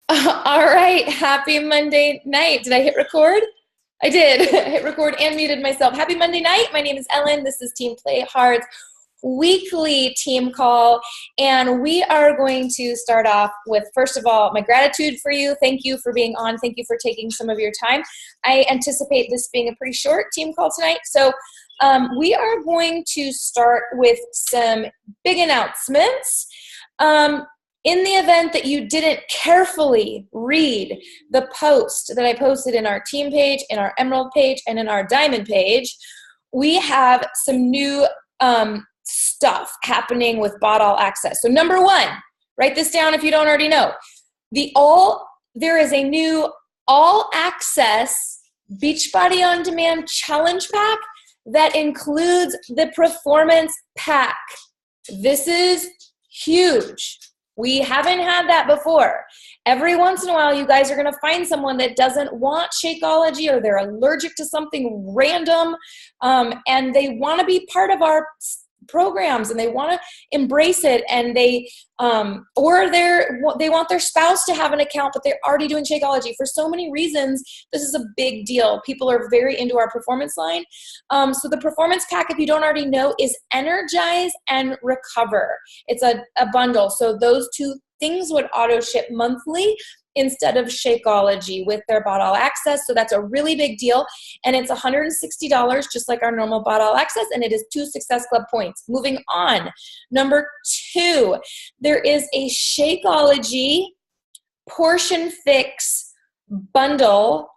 All right, happy Monday night. Did I hit record? I did. I hit record and muted myself. Happy Monday night. My name is Ellen. This is Team Play Hard's weekly team call, and we are going to start off with, first of all, my gratitude for you. Thank you for being on. Thank you for taking some of your time. I anticipate this being a pretty short team call tonight, so we are going to start with some big announcements. In the event that you didn't carefully read the post that I posted in our team page, in our Emerald page, and in our Diamond page, we have some new stuff happening with Bot All Access. So number one, write this down if you don't already know. There is a new All Access Beachbody On Demand Challenge Pack that includes the Performance Pack. This is huge. We haven't had that before. Every once in a while, you guys are going to find someone that doesn't want Shakeology, or they're allergic to something random, and they want to be part of our programs, and they want to embrace it, and they want their spouse to have an account, but they're already doing Shakeology. For so many reasons, this is a big deal. People are very into our performance line. So the Performance Pack, if you don't already know, is Energize and Recover. It's a bundle. So those two things would auto ship monthly instead of Shakeology with their Bot All Access. So that's a really big deal. And it's $160, just like our normal Bot All Access, and it is 2 Success Club points. Moving on. Number 2, there is a Shakeology Portion Fix bundle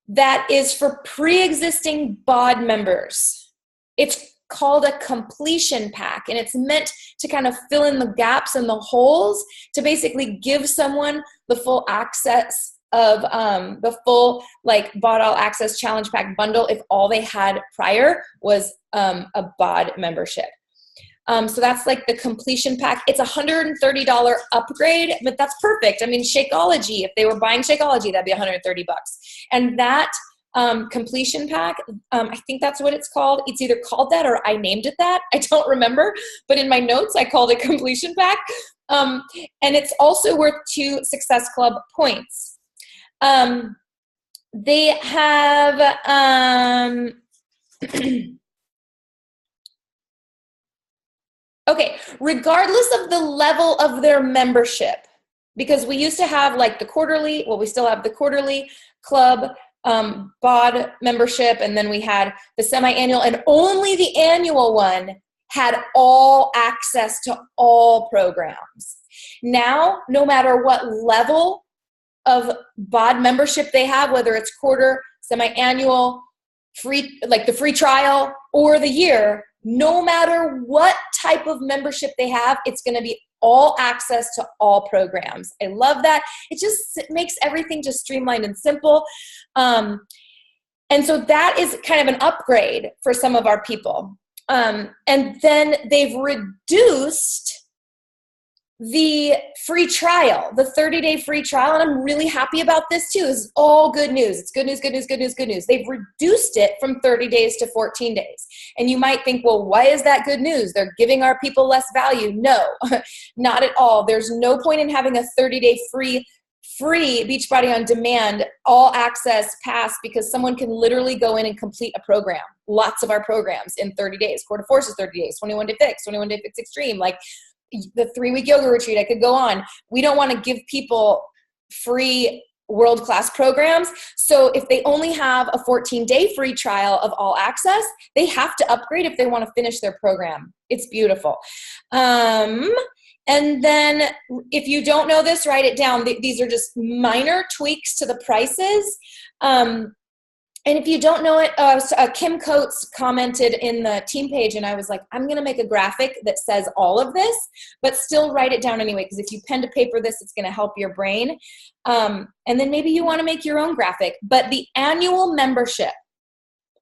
that is for pre-existing BOD members. It's called a completion pack, and it's meant to kind of fill in the gaps and the holes to basically give someone the full access of the full Bot All Access Challenge Pack bundle if all they had prior was a BOD membership. So that's like the completion pack. It's $130 upgrade, but that's perfect. I mean, Shakeology, if they were buying Shakeology, that'd be $130. And that completion pack, I think that's what it's called. It's either called that or I named it that. I don't remember, but in my notes I called it completion pack. And it's also worth 2 Success Club points. They have okay, regardless of the level of their membership, because we used to have the quarterly, we still have the quarterly club BOD membership, and then we had the semi-annual, and only the annual one had all access to all programs. Now, no matter what level of BOD membership they have, whether it's quarter, semi-annual, free, the free trial, or the year, no matter what type of membership they have, it's going to be all access to all programs. I love that. It makes everything just streamlined and simple. And so that is kind of an upgrade for some of our people. And then they've reduced the free trial, the 30-day free trial, and I'm really happy about this too. This is all good news. It's good news, good news, good news, good news. They've reduced it from 30 days to 14 days. And you might think, well, why is that good news? They're giving our people less value. No, not at all. There's no point in having a 30-day free Beachbody On Demand all access pass, because someone can literally go in and complete a program. Lots of our programs in 30 days. Core to Force is 30 days, 21-day fix, 21-day fix extreme, the 3-week yoga retreat. I could go on. We don't want to give people free world-class programs. So if they only have a 14-day free trial of all access, they have to upgrade if they want to finish their program. It's beautiful. And then if you don't know this, write it down. These are just minor tweaks to the prices. And if you don't know it, Kim Coates commented in the team page, and I was like, I'm going to make a graphic that says all of this, but still write it down anyway, because if you pen to paper this, it's going to help your brain. And then maybe you want to make your own graphic. But the annual membership,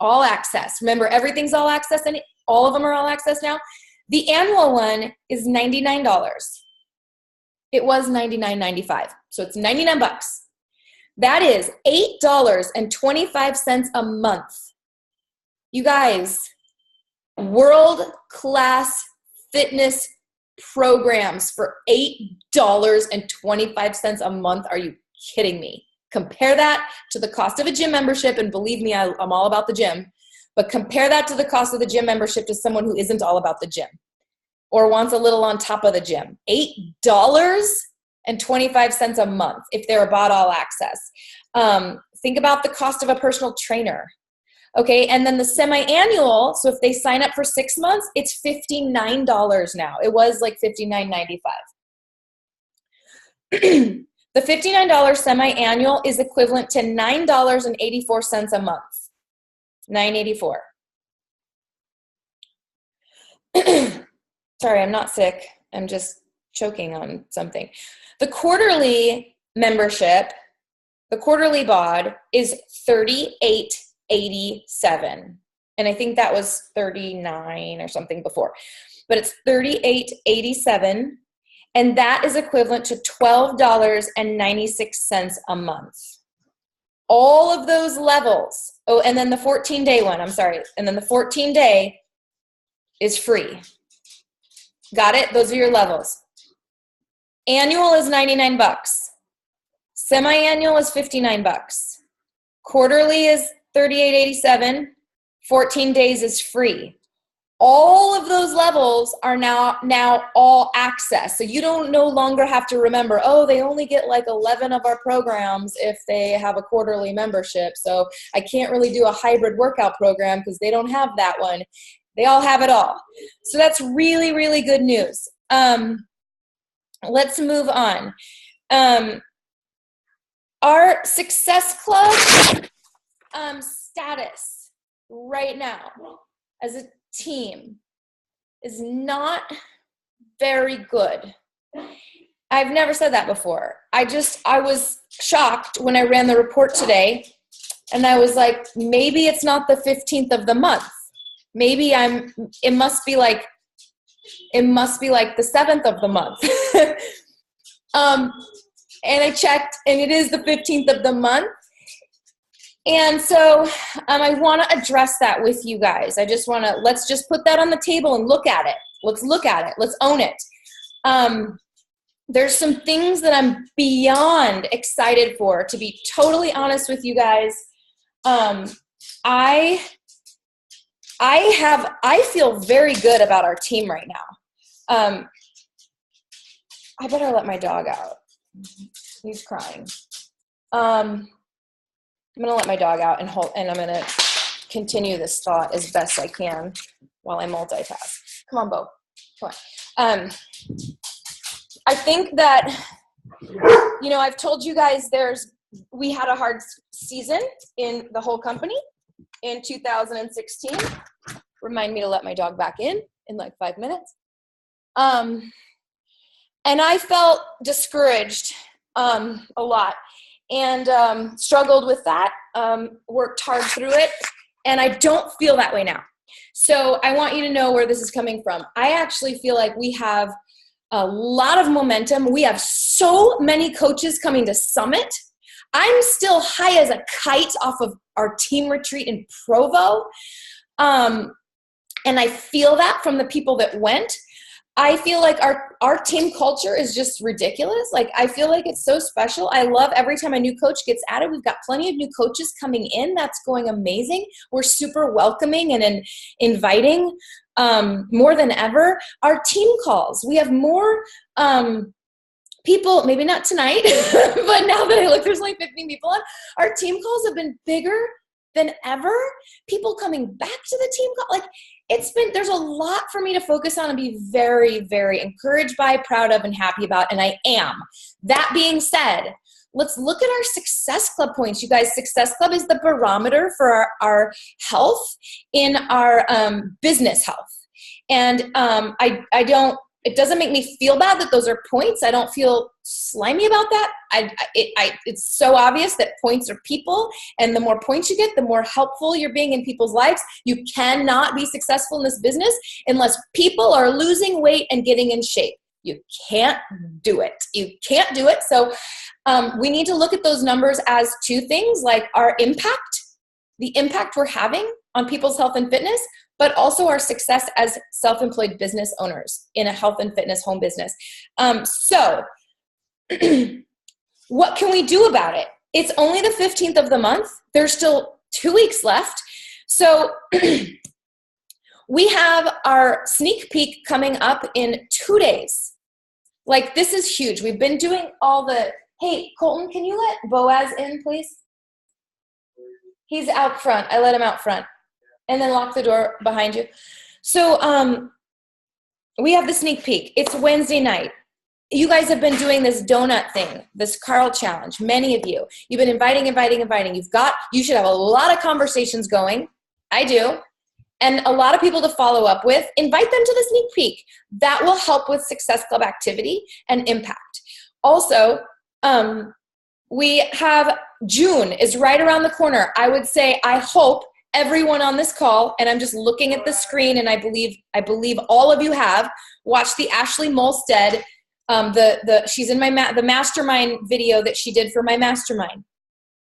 all access, remember everything's all access, and all of them are all access now. The annual one is $99. It was $99.95, so it's $99. That is $8.25 a month. You guys, world-class fitness programs for $8.25 a month. Are you kidding me? Compare that to the cost of a gym membership, and believe me, I'm all about the gym, but compare that to the cost of the gym membership to someone who isn't all about the gym or wants a little on top of the gym. $8.25 a month if they're a BOD All Access. Think about the cost of a personal trainer. Okay, and then the semi-annual, so if they sign up for 6 months, it's $59 now. It was like $59.95. The $59 semi-annual is equivalent to $9.84 a month. $9.84. Sorry, I'm not sick. I'm just choking on something. The quarterly membership, the quarterly BOD, is $38.87. And I think that was $39 or something before. But it's $38.87. And that is equivalent to $12.96 a month. All of those levels. Oh, and then the 14-day one, I'm sorry. And then the 14-day is free. Got it? Those are your levels. Annual is $99. Semi-annual is $59. Quarterly is $38.87. 14 days is free. All of those levels are now all access. So you don't no longer have to remember, oh, they only get like 11 of our programs if they have a quarterly membership. So I can't really do a hybrid workout program because they don't have that one. They all have it all. So that's really, really good news. Let's move on. Our Success Club status right now as a team is not very good. I've never said that before. I was shocked when I ran the report today, and I was like, maybe it's not the 15th of the month. Maybe it must be like the 7th of the month. And I checked, and it is the 15th of the month. And so I want to address that with you guys. Let's just put that on the table and look at it. Let's look at it. Let's own it. There's some things that I'm beyond excited for, to be totally honest with you guys. I feel very good about our team right now. I better let my dog out. He's crying. I'm going to let my dog out and I'm going to continue this thought as best I can while I multitask. Come on, Bo. Come on. I think that, I've told you guys we had a hard season in the whole company in 2016. Remind me to let my dog back in like 5 minutes. And I felt discouraged a lot. And struggled with that, worked hard through it, and I don't feel that way now. So I want you to know where this is coming from. I actually feel like we have a lot of momentum. We have so many coaches coming to Summit. I'm still high as a kite off of our team retreat in Provo, and I feel that from the people that went. I feel like our team culture is just ridiculous. Like, I feel like it's so special. I love every time a new coach gets added. We've got plenty of new coaches coming in. That's going amazing. We're super welcoming and inviting more than ever. Our team calls. We have more people, maybe not tonight, but now that I look, there's only 15 people on. Our team calls have been bigger than ever. People coming back to the team call. Like, there's a lot for me to focus on and be very, very encouraged by, proud of, and happy about, and I am. That being said, let's look at our Success Club points. You guys, Success Club is the barometer for our health in our business health. And it doesn't make me feel bad that those are points. I don't feel slimy about that. It's so obvious that points are people, and the more points you get, the more helpful you're being in people's lives. You cannot be successful in this business unless people are losing weight and getting in shape. You can't do it. You can't do it. So we need to look at those numbers as two things, like our impact, the impact we're having on people's health and fitness, but also our success as self-employed business owners in a health and fitness home business. So what can we do about it? It's only the 15th of the month. There's still 2 weeks left. So we have our sneak peek coming up in 2 days. Like, this is huge. We've been doing all the, hey, Colton, can you let Boaz in, please? He's out front. I let him out front. And then lock the door behind you. So we have the sneak peek. It's Wednesday night. You guys have been doing this donut thing, this Carl challenge. Many of you. You've been inviting. You should have a lot of conversations going. I do. And a lot of people to follow up with. Invite them to the sneak peek. That will help with Success Club activity and impact. Also, we have June is right around the corner. I would say, I hope everyone on this call, and I'm just looking at the screen, and I believe all of you have watched the Ashley Molstead. She's in the mastermind video that she did for my mastermind.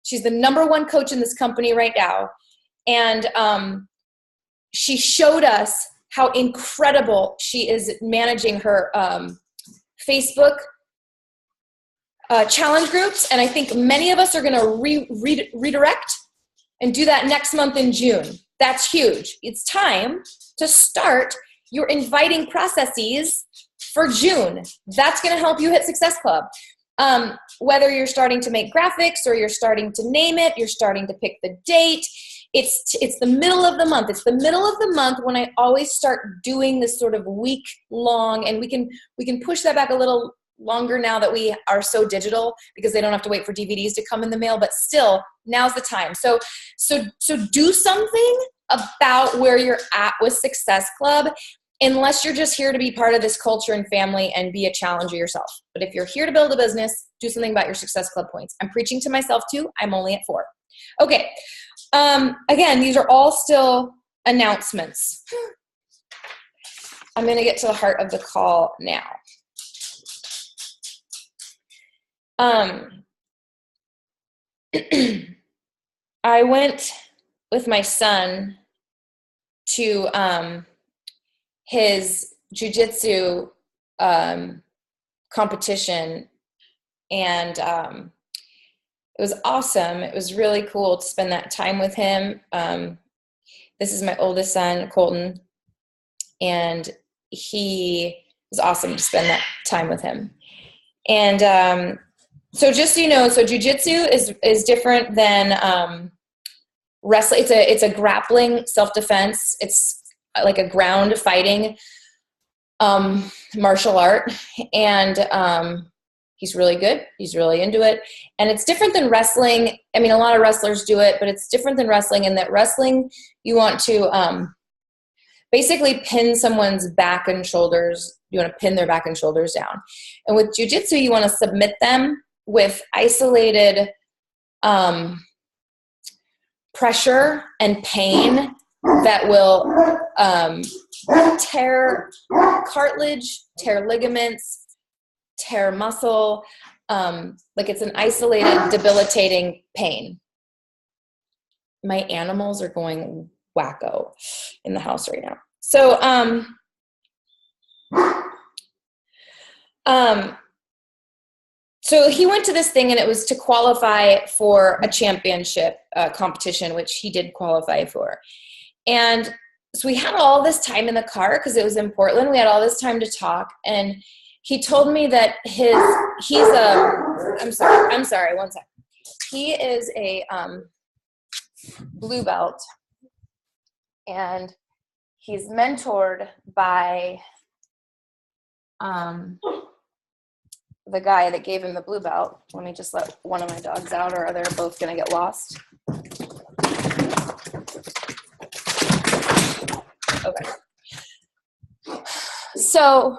She's the #1 coach in this company right now. And she showed us how incredible she is managing her Facebook challenge groups. And I think many of us are going to redirect and do that next month in June. That's huge. It's time to start your inviting processes for June. That's going to help you hit Success Club. Whether you're starting to make graphics or you're starting to name it, you're starting to pick the date. It's the middle of the month. It's the middle of the month when I always start doing this sort of week long, and we can push that back a little longer now that we are so digital, because they don't have to wait for DVDs to come in the mail, but still, now's the time. So do something about where you're at with Success Club, unless you're just here to be part of this culture and family and be a challenger yourself. But if you're here to build a business, do something about your Success Club points. I'm preaching to myself too. I'm only at 4. Okay. Again, these are all still announcements. I'm going to get to the heart of the call now. I went with my son to his jiu-jitsu competition, and it was awesome. It was really cool to spend that time with him. This is my oldest son, Colton, and he was awesome to spend that time with him. And so just so you know, so jiu-jitsu is different than wrestling. It's a grappling self-defense. It's like a ground fighting martial art, and he's really good. He's really into it. And it's different than wrestling. I mean, a lot of wrestlers do it, but it's different than wrestling in that wrestling, you want to basically pin someone's back and shoulders. You want to pin their back and shoulders down. And with jiu-jitsu, you want to submit them with isolated pressure and pain that will tear cartilage, tear ligaments, tear muscle. Like, it's an isolated, debilitating pain. My animals are going wacko in the house right now. So, so he went to this thing, and it was to qualify for a championship competition, which he did qualify for. And so we had all this time in the car because it was in Portland. We had all this time to talk, and he told me that I'm sorry, one sec. He is a blue belt, and he's mentored by the guy that gave him the blue belt. Let me just let one of my dogs out, or they're both going to get lost. Okay. So,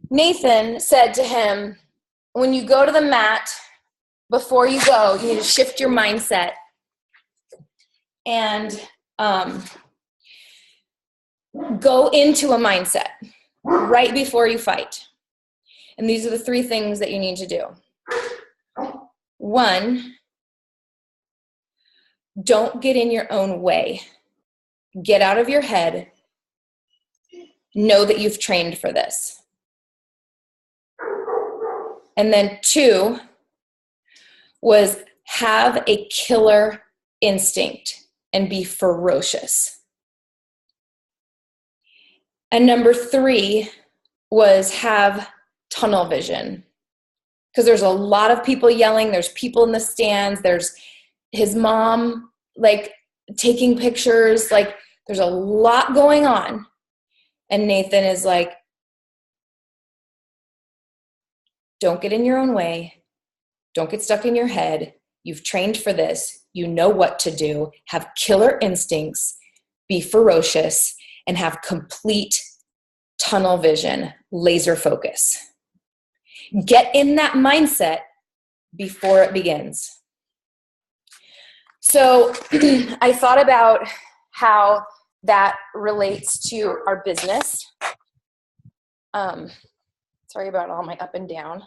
Nathan said to him, when you go to the mat, before you go, you need to shift your mindset and go into a mindset right before you fight. And these are the 3 things that you need to do. 1, Don't get in your own way. Get out of your head. Know that you've trained for this. And then 2 was have a killer instinct and be ferocious. And number 3 was have tunnel vision. Because there's a lot of people yelling. There's people in the stands. There's his mom, like, taking pictures. Like, there's a lot going on. And Nathan is like, don't get in your own way. Don't get stuck in your head. You've trained for this. You know what to do. Have killer instincts. Be ferocious. And have complete tunnel vision, laser focus. Get in that mindset before it begins. So I thought about how that relates to our business. Sorry about all my up and down.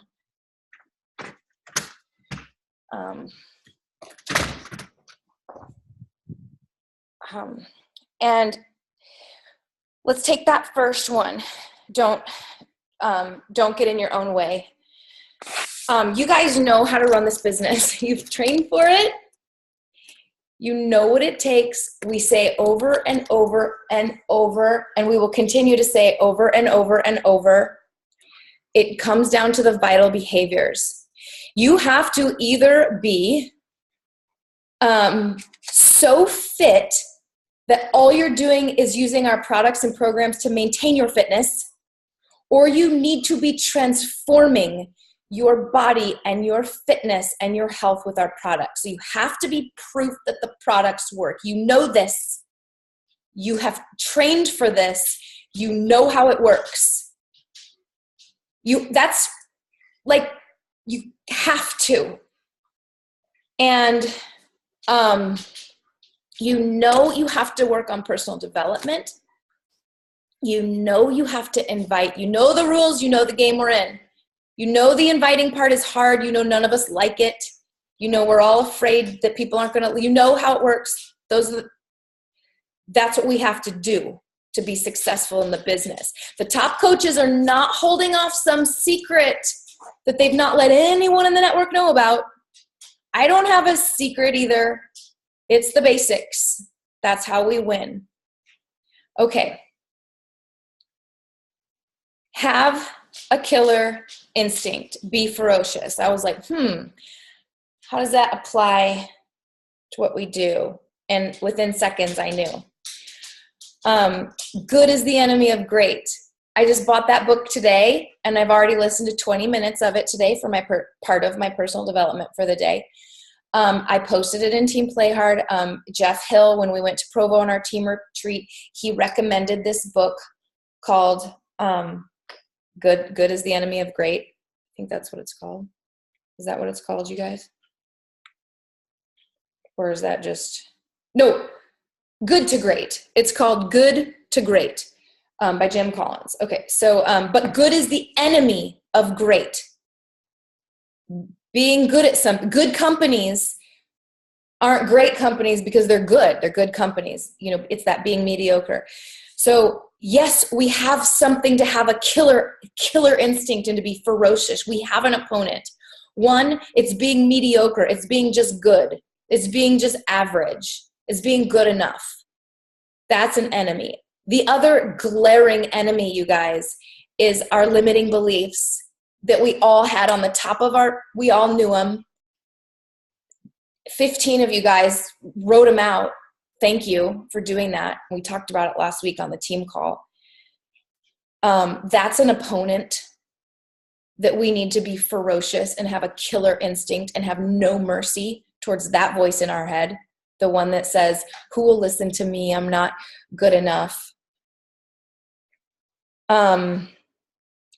And let's take that first one. Don't get in your own way. You guys know how to run this business. You've trained for it. You know what it takes. We say over and over and over, and we will continue to say over and over and over. It comes down to the vital behaviors. You have to either be so fit that all you're doing is using our products and programs to maintain your fitness, or you need to be transforming your body and your fitness and your health with our products. So you have to be proof that the products work. You know this. You have trained for this. You know how it works. That's like, you have to. And you know you have to work on personal development. You know you have to invite. You know the rules. You know the game we're in. You know the inviting part is hard. You know none of us like it. You know we're all afraid that people aren't going to. You know how it works. That's what we have to do to be successful in the business. The top coaches are not holding off some secret that they've not let anyone in the network know about. I don't have a secret either. It's the basics. That's how we win. Okay. Have a killer instinct. Be ferocious. I was like, how does that apply to what we do? And within seconds, I knew. Good is the enemy of great. I just bought that book today, and I've already listened to 20 minutes of it today for my part of my personal development for the day. I posted it in Team Play Hard. Jeff Hill, when we went to Provo on our team retreat, he recommended this book called Good is the Enemy of Great. I think that's what it's called. Is that what it's called, you guys? Or is that just... No, Good to Great. It's called Good to Great by Jim Collins. Okay, so, but good is the enemy of great. Being good at something. Good companies aren't great companies because they're good. They're good companies. You know, it's that being mediocre. So yes, we have something to have a killer instinct and to be ferocious. We have an opponent. One, it's being mediocre. It's being just good. It's being just average. It's being good enough. That's an enemy. The other glaring enemy, you guys, is our limiting beliefs that we all had on the top of we all knew them. 15 of you guys wrote them out. Thank you for doing that. We talked about it last week on the team call. That's an opponent that we need to be ferocious and have a killer instinct and have no mercy towards that voice in our head. The one that says, who will listen to me? I'm not good enough.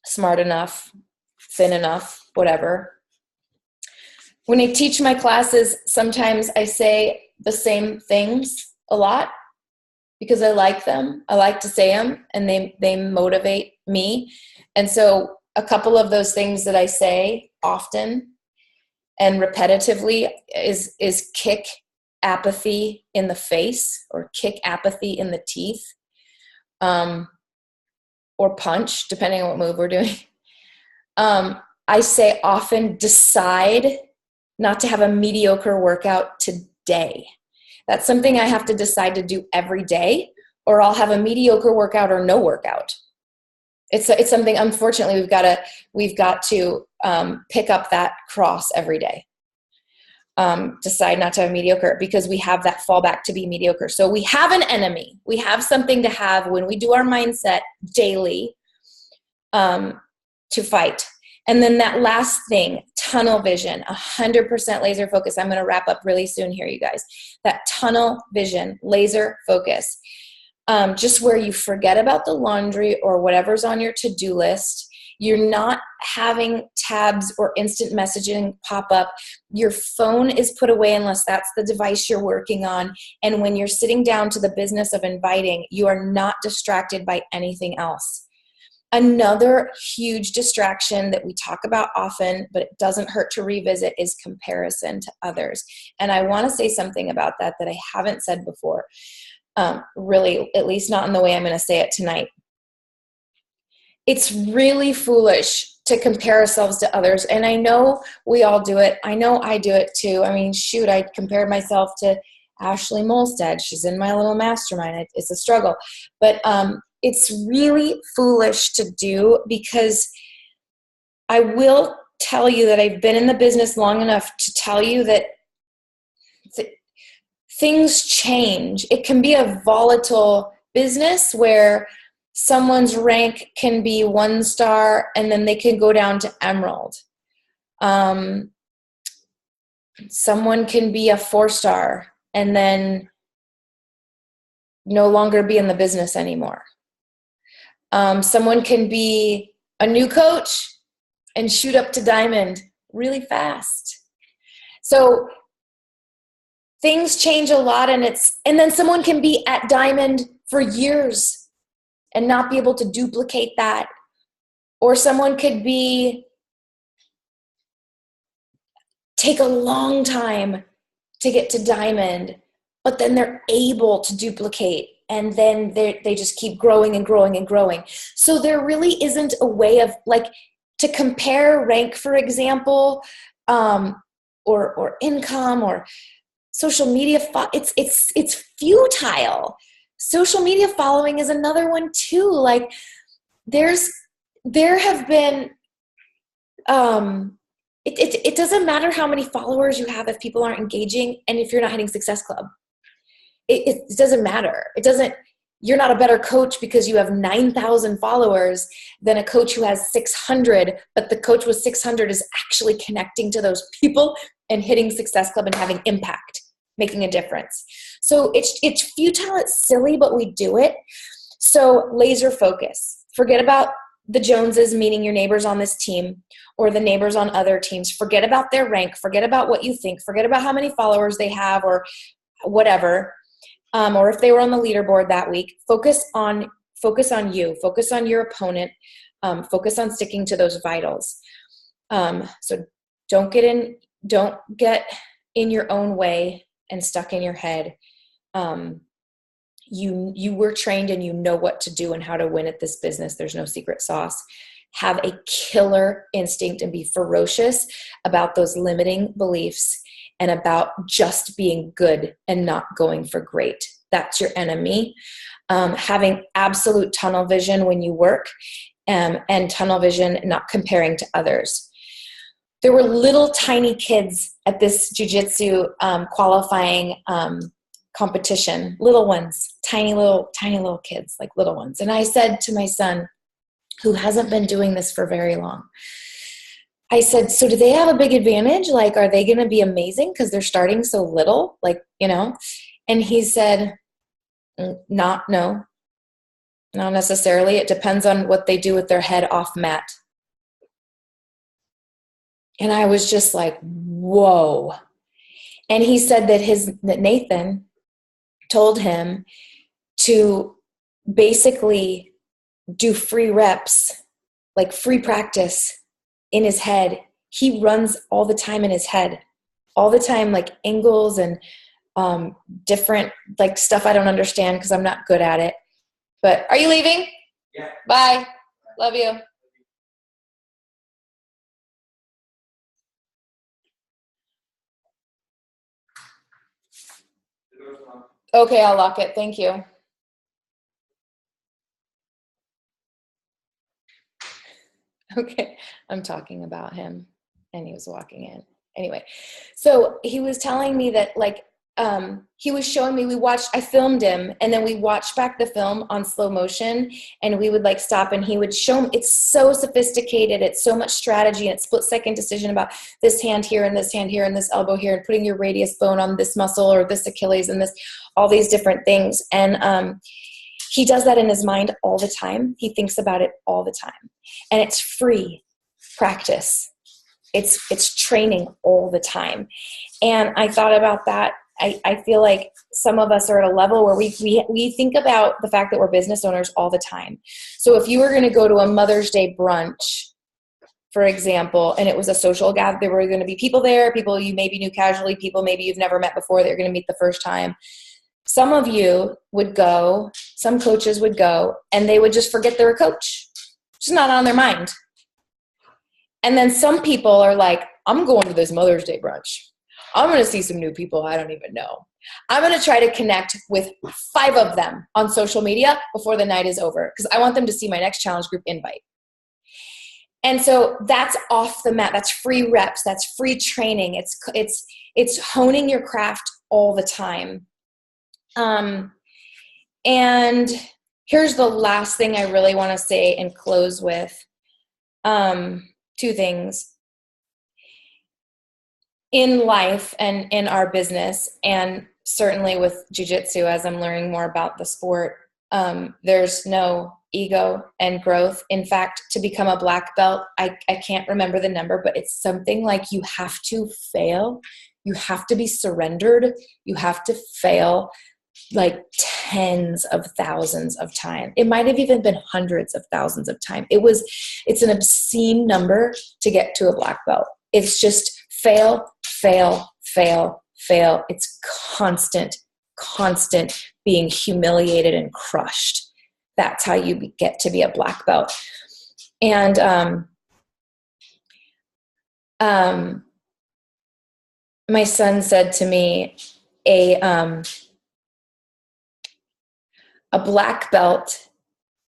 Smart enough, thin enough, whatever. When I teach my classes, sometimes I say the same things a lot because I like them. I like to say them, and they motivate me. And so a couple of those things that I say often and repetitively is kick apathy in the face or kick apathy in the teeth, or punch, depending on what move we're doing. I say often decide not to have a mediocre workout today. That's something I have to decide to do every day, or I'll have a mediocre workout or no workout. It's something, unfortunately, we've got to pick up that cross every day. Decide not to have mediocre, because we have that fallback to be mediocre. So we have an enemy. We have something to have when we do our mindset daily to fight. And then that last thing, tunnel vision, 100% laser focus. I'm going to wrap up really soon here, you guys. That tunnel vision, laser focus. Just where you forget about the laundry or whatever's on your to-do list. You're not having tabs or instant messaging pop up. Your phone is put away unless that's the device you're working on. And when you're sitting down to the business of inviting, you are not distracted by anything else. Another huge distraction that we talk about often, but it doesn't hurt to revisit, is comparison to others. And I want to say something about that I haven't said before. Really, at least not in the way I'm going to say it tonight. It's really foolish to compare ourselves to others. And I know we all do it. I know I do it too. I mean, shoot, I compared myself to Ashley Molstead. She's in my little mastermind. It's a struggle. But it's really foolish to do, because I will tell you that I've been in the business long enough to tell you that things change. It can be a volatile business where someone's rank can be 1 star and then they can go down to emerald. Someone can be a 4-star and then no longer be in the business anymore. Someone can be a new coach and shoot up to diamond really fast. So things change a lot, and then someone can be at diamond for years and not be able to duplicate that. Or someone could take a long time to get to diamond, but then they're able to duplicate, and then they just keep growing and growing and growing. So there really isn't a way of, like, to compare rank, for example, or income or social media. It's futile. Social media following is another one too. Like there have been, it doesn't matter how many followers you have if people aren't engaging and if you're not hitting Success Club. It doesn't matter. You're not a better coach because you have 9,000 followers than a coach who has 600, but the coach with 600 is actually connecting to those people and hitting Success Club and having impact, making a difference. So it's futile, it's silly, but we do it. So laser focus. Forget about the Joneses, meaning your neighbors on this team or the neighbors on other teams. Forget about their rank. Forget about what you think. Forget about how many followers they have or whatever. Or if they were on the leaderboard that week. Focus on you. Focus on your opponent. Focus on sticking to those vitals. So don't get in your own way and stuck in your head. You were trained and you know what to do and how to win at this business. There's no secret sauce. Have a killer instinct and be ferocious about those limiting beliefs and about just being good and not going for great. That's your enemy. Having absolute tunnel vision when you work, and tunnel vision, not comparing to others. There were little tiny kids at this jiu-jitsu qualifying competition, little ones, tiny little kids, like little ones. And I said to my son, who hasn't been doing this for very long, I said, so do they have a big advantage? Like, are they going to be amazing because they're starting so little? Like, and he said, not necessarily. It depends on what they do with their head off mat. And I was just like, whoa. And he said that Nathan told him to basically do free reps, like free practice in his head. He runs all the time in his head, all the time, like angles and different like stuff I don't understand because I'm not good at it. But are you leaving? Yeah. Bye. Love you. Okay, I'll lock it. Thank you. Okay, I'm talking about him and he was walking in. Anyway, so he was telling me that like he was showing me, I filmed him and then we watched back the film on slow motion and we would like stop and he would show me, it's so sophisticated. It's so much strategy and it's split second decision about this hand here and this hand here and this elbow here and putting your radius bone on this muscle or this Achilles and this, all these different things. And he does that in his mind all the time. He thinks about it all the time and it's free practice. It's training all the time. And I thought about that. I feel like some of us are at a level where we think about the fact that we're business owners all the time. So if you were going to go to a Mother's Day brunch, for example, and it was a social gather, there were going to be people there, people you maybe knew casually, people maybe you've never met before that you're going to meet the first time. Some of you would go, some coaches would go, and they would just forget they're a coach. It's just not on their mind. And then some people are like, I'm going to this Mother's Day brunch. I'm going to see some new people I don't even know. I'm going to try to connect with 5 of them on social media before the night is over because I want them to see my next challenge group invite. And so that's off the mat. That's free reps. That's free training. It's honing your craft all the time. And here's the last thing I really want to say and close with. 2 things. In life and in our business, and certainly with jiu-jitsu, as I'm learning more about the sport, there's no ego and growth. In fact, to become a black belt, I can't remember the number, but it's something like you have to fail. You have to be surrendered. You have to fail like tens of thousands of times. It might have even been hundreds of thousands of times. It's an obscene number to get to a black belt. It's just fail, fail, fail, fail. It's constant being humiliated and crushed. That's how you get to be a black belt. And my son said to me, a black belt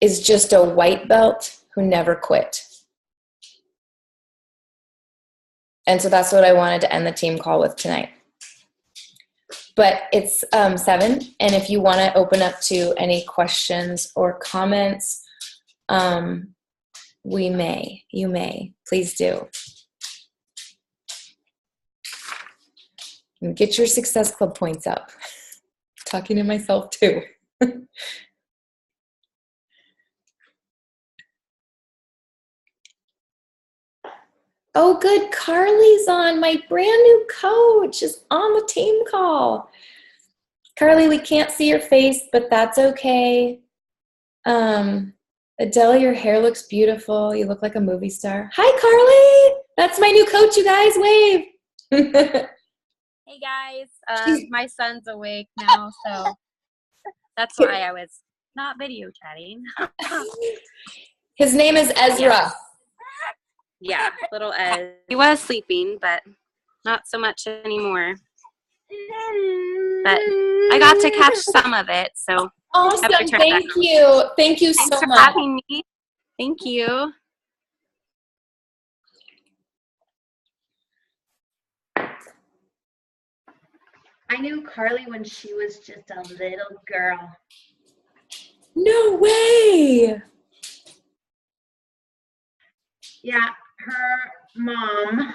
is just a white belt who never quit. And so that's what I wanted to end the team call with tonight. But it's 7, and if you want to open up to any questions or comments, you may, please do. And get your Success Club points up. Talking to myself too. Oh, good. Carly's on. My brand new coach is on the team call. Carly, we can't see your face, but that's okay. Adele, your hair looks beautiful. You look like a movie star. Hi, Carly. That's my new coach, you guys. Wave. Hey, guys. My son's awake now, so that's why I was not video chatting. His name is Ezra. Yes. Yeah, little Ez. He was sleeping, but not so much anymore. But I got to catch some of it, so awesome. Thank you. Thank you so much. Thanks for having me. Thank you. I knew Carly when she was just a little girl. No way. Yeah, her mom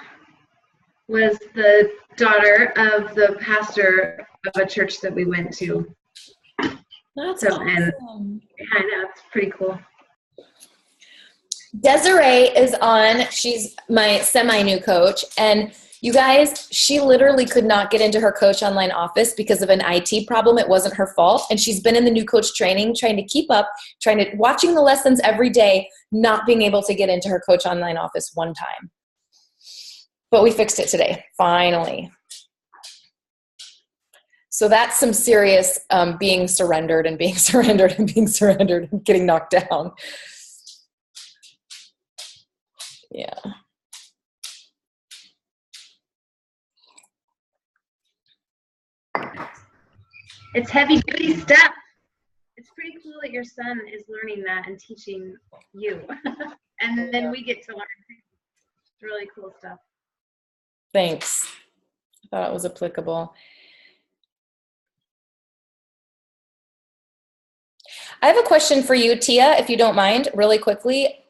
was the daughter of the pastor of a church that we went to. That's awesome. And I know, it's pretty cool. Desiree is on. She's my semi-new coach. And you guys, she literally could not get into her Coach Online office because of an IT problem. It wasn't her fault. And she's been in the new coach training, trying to keep up, watching the lessons every day, not being able to get into her Coach Online office one time. But we fixed it today, finally. So that's some serious being surrendered and being surrendered and being surrendered and getting knocked down. Yeah. It's heavy duty stuff. It's pretty cool that your son is learning that and teaching you. And then we get to learn. It's really cool stuff. Thanks. I thought it was applicable. I have a question for you, Tia, if you don't mind, really quickly.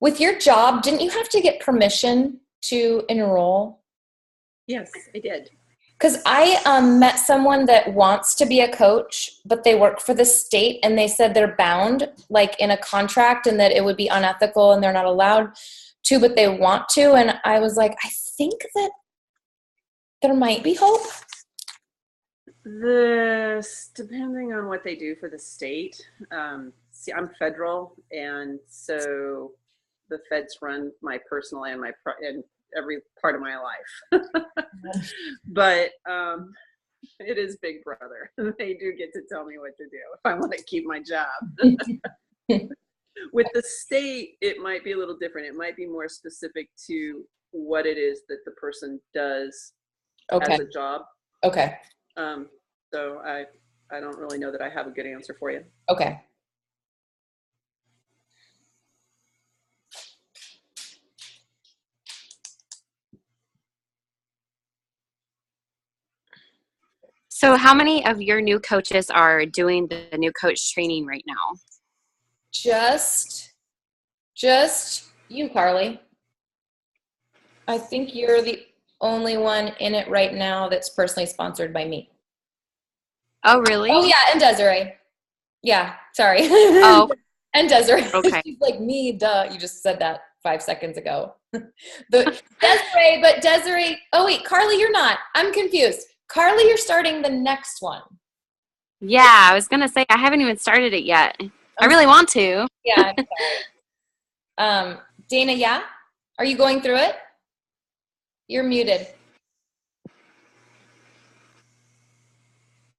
With your job, didn't you have to get permission to enroll? Yes, I did. Because I met someone that wants to be a coach, but they work for the state, and they said they're bound, like in a contract, and that it would be unethical and they're not allowed to, but they want to. And I was like, I think that there might be hope. Depending on what they do for the state. See, I'm federal, and so the feds run my personal and every part of my life. But it is Big Brother. They do get to tell me what to do if I want to keep my job. With the state, it might be a little different. It might be more specific to what it is that the person does as a job. Okay. So I don't really know that I have a good answer for you. Okay. So how many of your new coaches are doing the new coach training right now? Just you, Carly. I think you're the only one in it right now that's personally sponsored by me. Oh, really? Oh, yeah, and Desiree. Yeah, sorry. Oh. And Desiree. Okay. She's like, me, duh. You just said that 5 seconds ago. Desiree, oh, wait, Carly, you're not. I'm confused. Carly, you're starting the next one. Yeah, I was going to say, I haven't even started it yet. I really want to. Yeah, I'm sorry. Dana, yeah? Are you going through it? You're muted.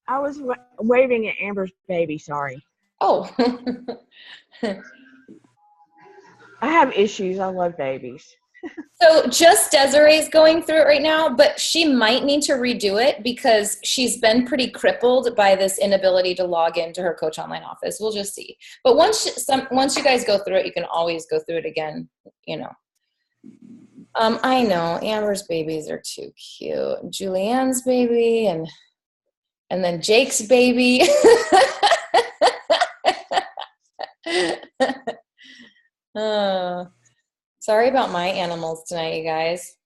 I was waving at Amber's baby, sorry. Oh. I have issues. I love babies. So just Desiree's going through it right now, but she might need to redo it because she's been pretty crippled by this inability to log into her Coach Online office. We'll just see. But once you guys go through it, you can always go through it again, you know. I know Amber's babies are too cute. Julianne's baby and then Jake's baby. Sorry about my animals tonight, you guys.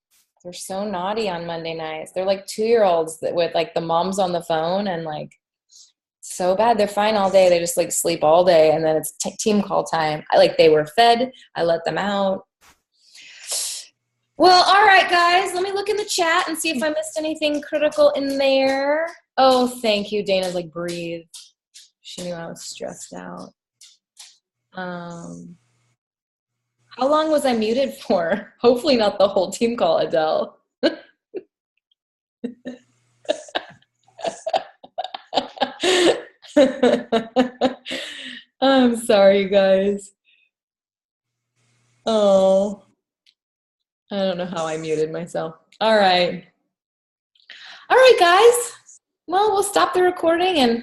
They're so naughty on Monday nights. They're like 2-year-olds with like the moms on the phone and like so bad. They're fine all day. They just like sleep all day and then it's team call time. They were fed. I let them out. Well, all right, guys. Let me look in the chat and see if I missed anything critical in there. Oh, thank you. Dana's like, breathe. She knew I was stressed out. How long was I muted for? Hopefully not the whole team call, Adele. I'm sorry, guys. Oh, I don't know how I muted myself. All right. All right, guys. Well, we'll stop the recording and